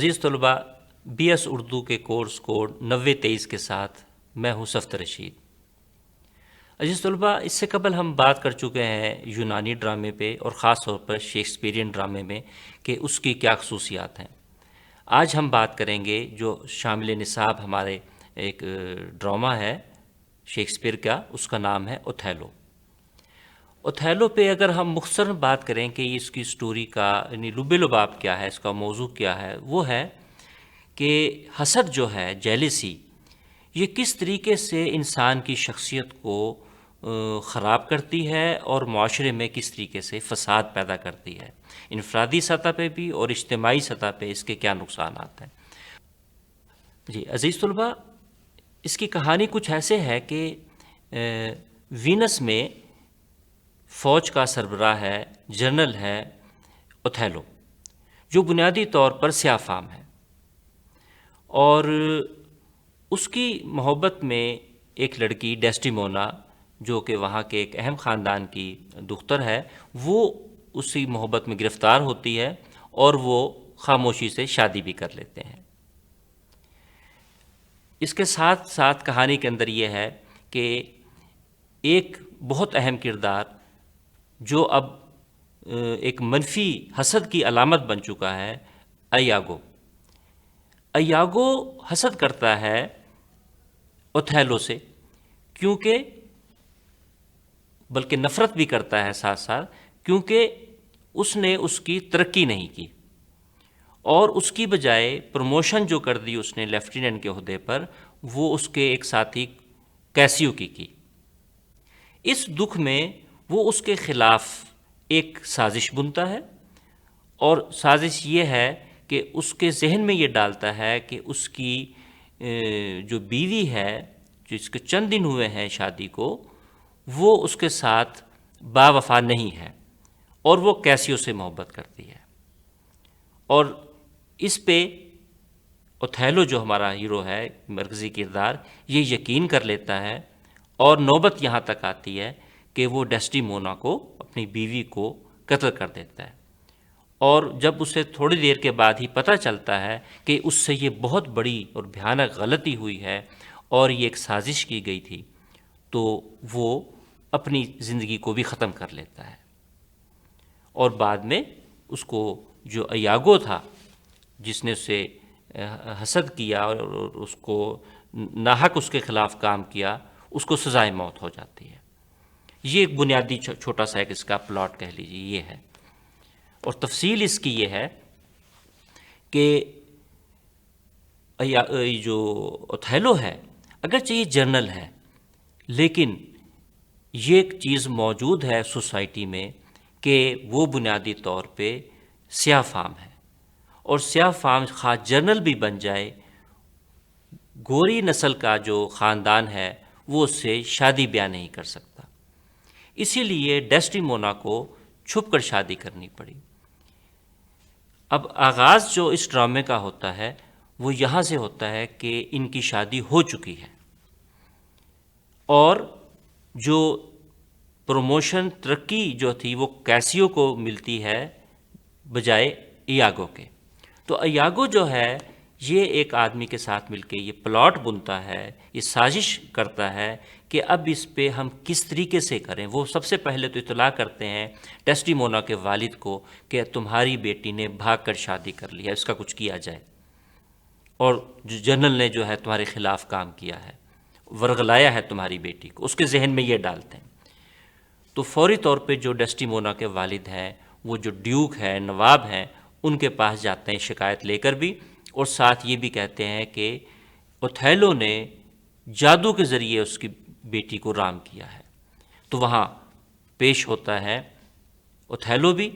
عزیز طلباء، B S Urdu کے course code 9023 کے ساتھ میں ہوں صفت رشید۔ عزیز طلباء، اس سے قبل ہم بات کر چکے ہیں یونانی ڈرامے پہ اور خاص طور پر شیکسپیرین ڈرامے میں کہ اس کی کیا خصوصیات ہیں۔ آج ہم بات کریں گے جو شامل نصاب ہمارے ایک ڈرامہ ہے شیکسپیئر کا، اس کا نام ہے اوتھیلو۔ اوتھیلو پہ اگر ہم مختصر بات کریں کہ اس کی سٹوری کا یعنی لب لباب کیا ہے، اس کا موضوع کیا ہے، وہ ہے کہ حسد جو ہے، جیلیسی، یہ کس طریقے سے انسان کی شخصیت کو خراب کرتی ہے اور معاشرے میں کس طریقے سے فساد پیدا کرتی ہے، انفرادی سطح پہ بھی اور اجتماعی سطح پہ اس کے کیا نقصانات ہیں۔ جی عزیز طلباء، اس کی کہانی کچھ ایسے ہے کہ وینس میں فوج کا سربراہ ہے، جنرل ہے اوتھیلو، جو بنیادی طور پر سیاہ فام ہے، اور اس کی محبت میں ایک لڑکی ڈیسٹیمونا جو کہ وہاں کے ایک اہم خاندان کی دختر ہے، وہ اسی محبت میں گرفتار ہوتی ہے اور وہ خاموشی سے شادی بھی کر لیتے ہیں۔ اس کے ساتھ ساتھ کہانی کے اندر یہ ہے کہ ایک بہت اہم کردار جو اب ایک منفی حسد کی علامت بن چکا ہے، ایاگو حسد کرتا ہے اوتھیلو سے، کیونکہ بلکہ نفرت بھی کرتا ہے ساتھ ساتھ، کیونکہ اس نے اس کی ترقی نہیں کی اور اس کی بجائے پروموشن جو کر دی اس نے لیفٹیننٹ کے عہدے پر، وہ اس کے ایک ساتھی کیسیو کی۔ اس دکھ میں وہ اس کے خلاف ایک سازش بنتا ہے، اور سازش یہ ہے کہ اس کے ذہن میں یہ ڈالتا ہے کہ اس کی جو بیوی ہے، جو اس کے چند دن ہوئے ہیں شادی کو، وہ اس کے ساتھ با وفا نہیں ہے اور وہ کیسیو سے محبت کرتی ہے۔ اور اس پہ اوتھیلو جو ہمارا ہیرو ہے، مرکزی کردار، یہ یقین کر لیتا ہے، اور نوبت یہاں تک آتی ہے کہ وہ ڈیسٹیمونا کو، اپنی بیوی کو قتل کر دیتا ہے، اور جب اسے تھوڑی دیر کے بعد ہی پتہ چلتا ہے کہ اس سے یہ بہت بڑی اور بھیانک غلطی ہوئی ہے اور یہ ایک سازش کی گئی تھی، تو وہ اپنی زندگی کو بھی ختم کر لیتا ہے، اور بعد میں اس کو جو ایاگو تھا جس نے اسے حسد کیا اور اس کو ناحق اس کے خلاف کام کیا، اس کو سزائے موت ہو جاتی ہے۔ یہ ایک بنیادی چھوٹا سا ایک اس کا پلاٹ کہہ لیجیے یہ ہے، اور تفصیل اس کی یہ ہے کہ جو اوتھیلو ہے، اگرچہ یہ جنرل ہے، لیکن یہ ایک چیز موجود ہے سوسائٹی میں کہ وہ بنیادی طور پہ سیاہ فام ہے، اور سیاہ فام خواہ جنرل بھی بن جائے، گوری نسل کا جو خاندان ہے وہ اس سے شادی بیاہ نہیں کر سکتا، اسی لیے ڈیسٹیمونا کو چھپ کر شادی کرنی پڑی۔ اب آغاز جو اس ڈرامے کا ہوتا ہے وہ یہاں سے ہوتا ہے کہ ان کی شادی ہو چکی ہے، اور جو پروموشن، ترقی جو تھی وہ کیسیو کو ملتی ہے بجائے ایاگو کے۔ تو ایاگو جو ہے یہ ایک آدمی کے ساتھ مل کے یہ پلاٹ بنتا ہے، یہ سازش کرتا ہے کہ اب اس پہ ہم کس طریقے سے کریں۔ وہ سب سے پہلے تو اطلاع کرتے ہیں ڈیسٹیمونا کے والد کو کہ تمہاری بیٹی نے بھاگ کر شادی کر لی ہے، اس کا کچھ کیا جائے، اور جنرل نے جو ہے تمہارے خلاف کام کیا ہے، ورغلایا ہے تمہاری بیٹی کو، اس کے ذہن میں یہ ڈالتے ہیں۔ تو فوری طور پہ جو ڈیسٹیمونا کے والد ہیں، وہ جو ڈیوک ہے، نواب ہیں، ان کے پاس جاتے ہیں شکایت لے کر بھی، اور ساتھ یہ بھی کہتے ہیں کہ اوتھیلو نے جادو کے ذریعے اس کی بیٹی کو رام کیا ہے۔ تو وہاں پیش ہوتا ہے اوتھیلو بھی،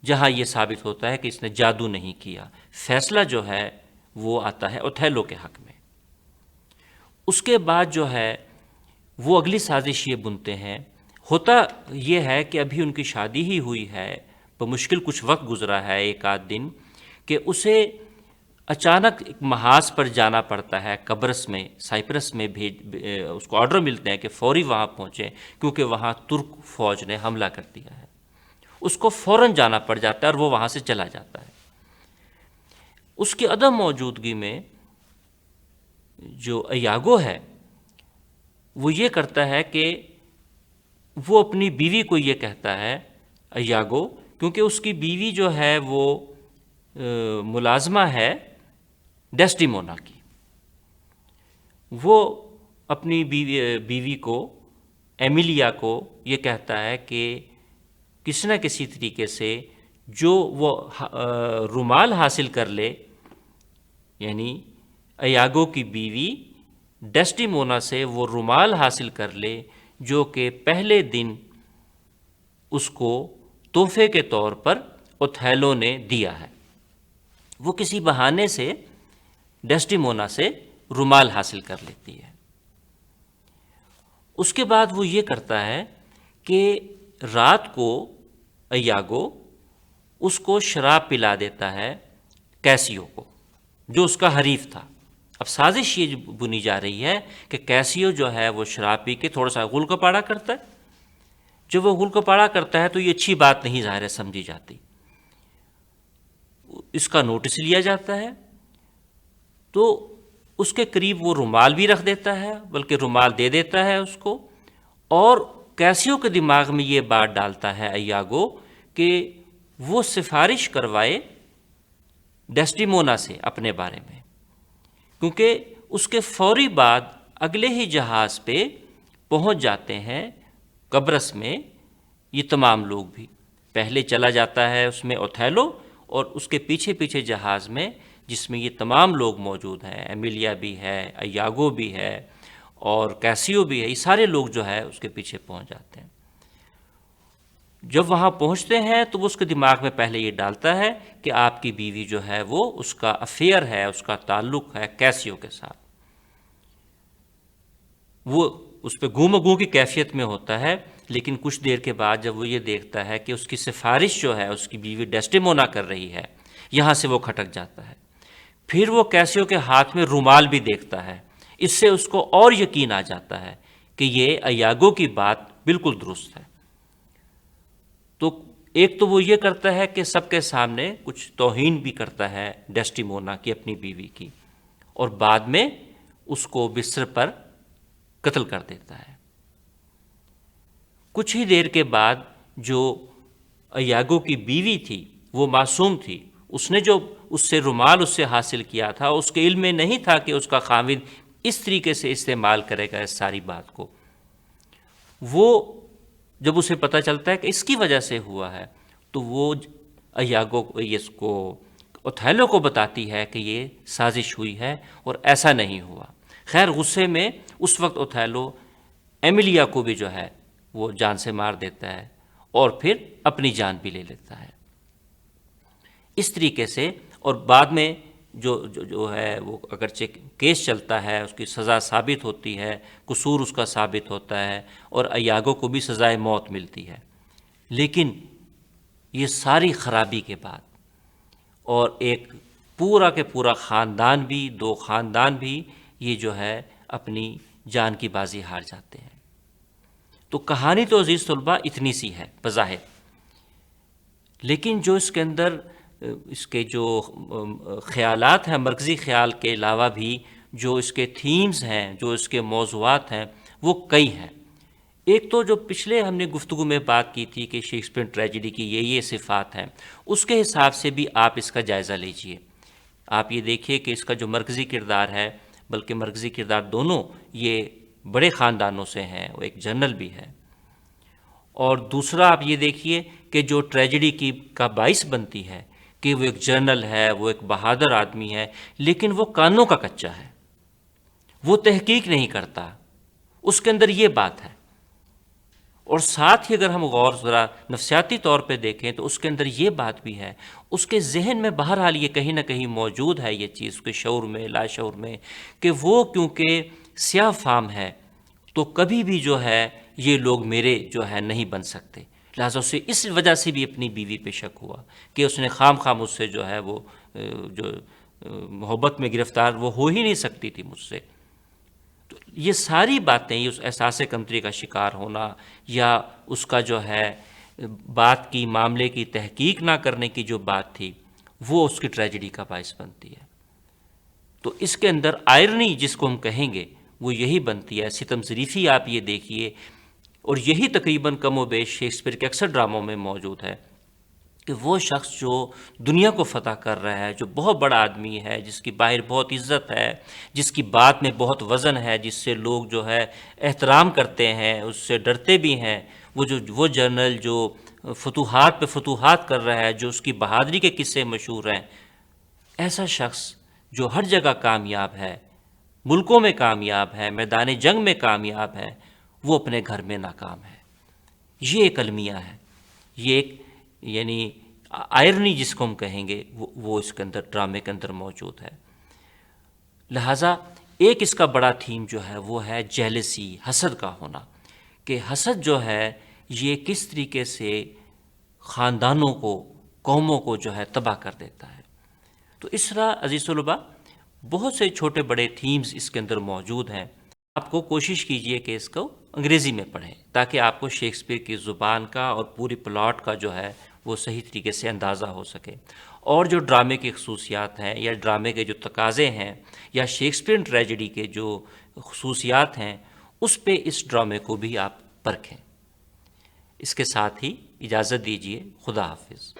جہاں یہ ثابت ہوتا ہے کہ اس نے جادو نہیں کیا۔ فیصلہ جو ہے وہ آتا ہے اوتھیلو کے حق میں۔ اس کے بعد جو ہے وہ اگلی سازش یہ بنتے ہیں۔ ہوتا یہ ہے کہ ابھی ان کی شادی ہی ہوئی ہے، بمشکل کچھ وقت گزرا ہے، ایک آدھ دن، کہ اسے اچانک ایک محاذ پر جانا پڑتا ہے، قبرص میں، سائپرس میں اس کو آرڈر ملتے ہیں کہ فوری وہاں پہنچیں، کیونکہ وہاں ترک فوج نے حملہ کر دیا ہے۔ اس کو فوراً جانا پڑ جاتا ہے اور وہ وہاں سے چلا جاتا ہے۔ اس کی عدم موجودگی میں جو ایاگو ہے وہ یہ کرتا ہے کہ وہ اپنی بیوی کو یہ کہتا ہے، ایاگو، کیونکہ اس کی بیوی جو ہے وہ ملازمہ ہے ڈیسٹیمونا کی، وہ اپنی بیوی کو، ایمیلیا کو یہ کہتا ہے کہ کسی نہ کسی طریقے سے جو وہ رومال حاصل کر لے، یعنی ایاگو کی بیوی ڈیسٹیمونا سے وہ رومال حاصل کر لے جو کہ پہلے دن اس کو تحفے کے طور پر اوتھیلو نے دیا ہے۔ وہ کسی بہانے سے ڈیسٹیمونا سے رومال حاصل کر لیتی ہے۔ اس کے بعد وہ یہ کرتا ہے کہ رات کو ایاگو اس کو شراب پلا دیتا ہے، کیسیو کو، جو اس کا حریف تھا۔ اب سازش یہ بنی جا رہی ہے کہ کیسیو جو ہے وہ شراب پی کے تھوڑا سا غل کو پاڑا کرتا ہے۔ جب وہ غل کو پاڑا کرتا ہے تو یہ اچھی بات نہیں ظاہر ہے سمجھی جاتی، اس کا نوٹس لیا جاتا ہے، تو اس کے قریب وہ رومال بھی رکھ دیتا ہے، بلکہ رومال دے دیتا ہے اس کو، اور کیسیو کے دماغ میں یہ بات ڈالتا ہے ایاگو کہ وہ سفارش کروائے ڈیسٹیمونا سے اپنے بارے میں، کیونکہ اس کے فوری بعد اگلے ہی جہاز پہ پہنچ جاتے ہیں قبرص میں یہ تمام لوگ بھی۔ پہلے چلا جاتا ہے اس میں اوتھیلو، اور اس کے پیچھے پیچھے جہاز میں جس میں یہ تمام لوگ موجود ہیں، ایمیلیا بھی ہے، ایاگو بھی ہے اور کیسیو بھی ہے، یہ سارے لوگ جو ہے اس کے پیچھے پہنچ جاتے ہیں۔ جب وہاں پہنچتے ہیں تو وہ اس کے دماغ میں پہلے یہ ڈالتا ہے کہ آپ کی بیوی جو ہے وہ اس کا افیئر ہے، اس کا تعلق ہے کیسیو کے ساتھ۔ وہ اس پہ گوں مگوں کی کیفیت میں ہوتا ہے، لیکن کچھ دیر کے بعد جب وہ یہ دیکھتا ہے کہ اس کی سفارش جو ہے اس کی بیوی ڈیسٹیمونا کر رہی ہے، یہاں سے وہ کھٹک جاتا ہے۔ پھر وہ کیسیو کے ہاتھ میں رومال بھی دیکھتا ہے، اس سے اس کو اور یقین آ جاتا ہے کہ یہ ایاگو کی بات بالکل درست ہے۔ تو ایک تو وہ یہ کرتا ہے کہ سب کے سامنے کچھ توہین بھی کرتا ہے ڈیسٹیمونا کی، اپنی بیوی کی، اور بعد میں اس کو بستر پر قتل کر دیتا ہے۔ کچھ ہی دیر کے بعد جو ایاگو کی بیوی تھی وہ معصوم تھی، اس نے جو اس سے رومال اس سے حاصل کیا تھا، اس کے علم میں نہیں تھا کہ اس کا خاوند اس طریقے سے استعمال کرے گا اس ساری بات کو۔ وہ جب اسے پتہ چلتا ہے کہ اس کی وجہ سے ہوا ہے تو وہ ایاگو اس کو اوتھیلو کو بتاتی ہے کہ یہ سازش ہوئی ہے اور ایسا نہیں ہوا۔ خیر غصے میں اس وقت اوتھیلو ایمیلیا کو بھی جو ہے وہ جان سے مار دیتا ہے اور پھر اپنی جان بھی لے لیتا ہے۔ اس طریقے سے، اور بعد میں جو ہے وہ اگرچہ کیس چلتا ہے، اس کی سزا ثابت ہوتی ہے، قصور اس کا ثابت ہوتا ہے اور ایاگو کو بھی سزائے موت ملتی ہے، لیکن یہ ساری خرابی کے بعد اور ایک پورا کے پورا خاندان بھی، دو خاندان بھی یہ جو ہے اپنی جان کی بازی ہار جاتے ہیں۔ تو کہانی تو عزیز طلباء اتنی سی ہے بظاہر، لیکن جو اس کے اندر اس کے جو خیالات ہیں، مرکزی خیال کے علاوہ بھی جو اس کے تھیمز ہیں، جو اس کے موضوعات ہیں، وہ کئی ہیں۔ ایک تو جو پچھلے ہم نے گفتگو میں بات کی تھی کہ شیکسپیئر ٹریجڈی کی یہ صفات ہیں، اس کے حساب سے بھی آپ اس کا جائزہ لیجئے۔ آپ یہ دیکھیے کہ اس کا جو مرکزی کردار ہے، بلکہ مرکزی کردار دونوں یہ بڑے خاندانوں سے ہیں، وہ ایک جنرل بھی ہے، اور دوسرا آپ یہ دیکھیے کہ جو ٹریجڈی کا باعث بنتی ہے کہ وہ ایک جنرل ہے، وہ ایک بہادر آدمی ہے، لیکن وہ کانوں کا کچا ہے، وہ تحقیق نہیں کرتا، اس کے اندر یہ بات ہے۔ اور ساتھ ہی اگر ہم غور ذرا نفسیاتی طور پہ دیکھیں تو اس کے اندر یہ بات بھی ہے، اس کے ذہن میں بہرحال یہ کہیں نہ کہیں موجود ہے یہ چیز، اس کے شعور میں، لا شعور میں، کہ وہ کیونکہ سیاہ فام ہے تو کبھی بھی جو ہے یہ لوگ میرے جو ہے نہیں بن سکتے، لہٰذا اسے اس وجہ سے بھی اپنی بیوی پہ شک ہوا کہ اس نے خام خام اس سے جو ہے وہ جو محبت میں گرفتار وہ ہو ہی نہیں سکتی تھی مجھ سے۔ تو یہ ساری باتیں، یہ اس احساس کمتری کا شکار ہونا یا اس کا جو ہے بات کی، معاملے کی تحقیق نہ کرنے کی جو بات تھی، وہ اس کی ٹریجڈی کا باعث بنتی ہے۔ تو اس کے اندر آئرنی جس کو ہم کہیں گے وہ یہی بنتی ہے، ستم ظریفی آپ یہ دیکھیے، اور یہی تقریباً کم و بیش شیکسپیئر کے اکثر ڈراموں میں موجود ہے کہ وہ شخص جو دنیا کو فتح کر رہا ہے، جو بہت بڑا آدمی ہے، جس کی باہر بہت عزت ہے، جس کی بات میں بہت وزن ہے، جس سے لوگ جو ہے احترام کرتے ہیں، اس سے ڈرتے بھی ہیں، وہ جنرل جو فتوحات پہ فتوحات کر رہا ہے، جو اس کی بہادری کے قصے مشہور ہیں، ایسا شخص جو ہر جگہ کامیاب ہے، ملکوں میں کامیاب ہے، میدان جنگ میں کامیاب ہے، وہ اپنے گھر میں ناکام ہے۔ یہ ایک المیہ ہے، یہ ایک یعنی آئرنی جس کو ہم کہیں گے وہ اس کے اندر ڈرامے کے اندر موجود ہے۔ لہٰذا ایک اس کا بڑا تھیم جو ہے وہ ہے جیلسی، حسد کا ہونا، کہ حسد جو ہے یہ کس طریقے سے خاندانوں کو، قوموں کو جو ہے تباہ کر دیتا ہے۔ تو اس طرح عزیز طلباء بہت سے چھوٹے بڑے تھیمز اس کے اندر موجود ہیں۔ آپ کو کوشش کیجئے کہ اس کو انگریزی میں پڑھیں تاکہ آپ کو شیکسپیئر کی زبان کا اور پوری پلاٹ کا جو ہے وہ صحیح طریقے سے اندازہ ہو سکے، اور جو ڈرامے کی خصوصیات ہیں یا ڈرامے کے جو تقاضے ہیں یا شیکسپیئر ٹریجڈی کے جو خصوصیات ہیں اس پہ اس ڈرامے کو بھی آپ پرکھیں۔ اس کے ساتھ ہی اجازت دیجیے، خدا حافظ۔